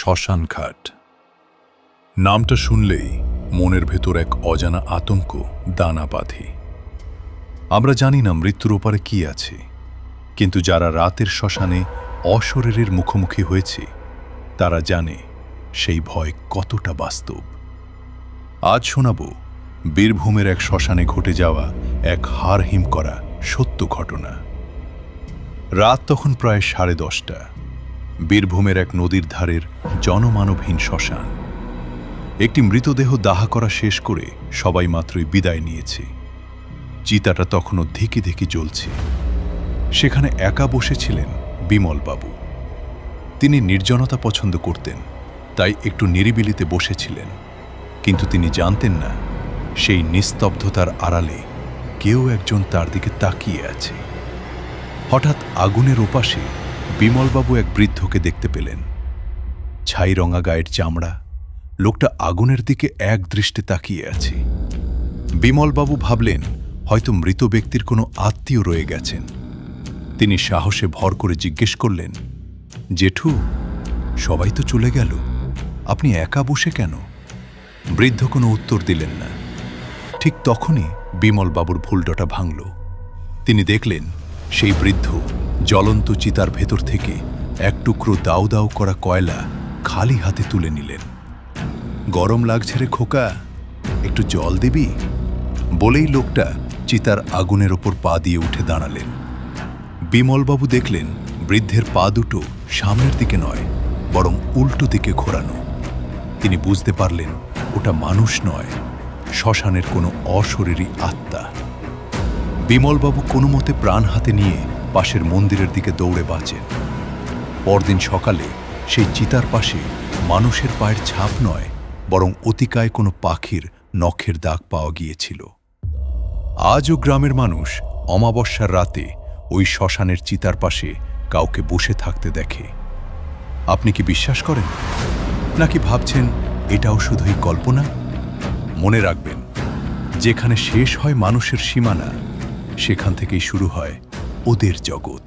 শ্মশানঘাট। নামটা শুনলেই মনের ভেতর এক অজানা আতঙ্ক দানা বাঁধে। আমরা জানি না মৃত্যুর ওপারে কি আছে, কিন্তু যারা রাতের শ্মশানে অশরীরের মুখোমুখি হয়েছে তারা জানে সেই ভয় কতটা বাস্তব। আজ শোনাব বীরভূমের এক শ্মশানে ঘটে যাওয়া এক হাড়হিম করা সত্য ঘটনা। রাত তখন প্রায় 10:30। বীরভূমের এক নদীর ধারের জনমানবহীন শ্মশান। একটি মৃতদেহ দাহ করা শেষ করে সবাই মাত্রই বিদায় নিয়েছে। চিতাটা তখনও ধিকি ধিকি জ্বলছে। সেখানে একা বসেছিলেন বিমলবাবু। তিনি নির্জনতা পছন্দ করতেন, তাই একটু নিরিবিলিতে বসেছিলেন। কিন্তু তিনি জানতেন না সেই নিস্তব্ধতার আড়ালে কেউ একজন তার দিকে তাকিয়ে আছে। হঠাৎ আগুনের ওপাশে বিমলবাবু এক বৃদ্ধকে দেখতে পেলেন। ছাইরঙা গায়ের চামড়া, লোকটা আগুনের দিকে এক দৃষ্টে তাকিয়ে আছে। বিমলবাবু ভাবলেন হয়তো মৃত ব্যক্তির কোনো আত্মীয় রয়ে গেছেন। তিনি সাহসে ভর করে জিজ্ঞেস করলেন, জেঠু, সবাই তো চলে গেল, আপনি একা বসে কেন? বৃদ্ধ কোনো উত্তর দিলেন না। ঠিক তখনই বিমলবাবুর ভুলডটা ভাঙল। তিনি দেখলেন সেই বৃদ্ধ জ্বলন্ত চিতার ভেতর থেকে এক টুকরো দাউ দাউ করা কয়লা খালি হাতে তুলে নিলেন। গরম লাগছে রে খোকা, একটু জল দিবি? বলেই লোকটা চিতার আগুনের ওপর পা দিয়ে উঠে দাঁড়ালেন। বিমলবাবু দেখলেন বৃদ্ধের পা দুটো সামনের দিকে নয়, বরং উল্টো দিকে ঘোরানো। তিনি বুঝতে পারলেন ওটা মানুষ নয়, শ্মশানের কোনো অশরীরী আত্মা। বিমলবাবু কোনো মতে প্রাণ হাতে নিয়ে পাশের মন্দিরের দিকে দৌড়ে বাঁচেন। পরদিন সকালে সেই চিতার পাশে মানুষের পায়ের ছাপ নয়, বরং অতিকায় কোনো পাখির নখের দাগ পাওয়া গিয়েছিল। আজও গ্রামের মানুষ অমাবস্যার রাতে ওই শ্মশানের চিতার পাশে কাউকে বসে থাকতে দেখে। আপনি কি বিশ্বাস করেন, নাকি ভাবছেন এটাও শুধুই কল্পনা? মনে রাখবেন, যেখানে শেষ হয় মানুষের সীমানা, সেখান থেকেই শুরু হয় ওদের জগৎ।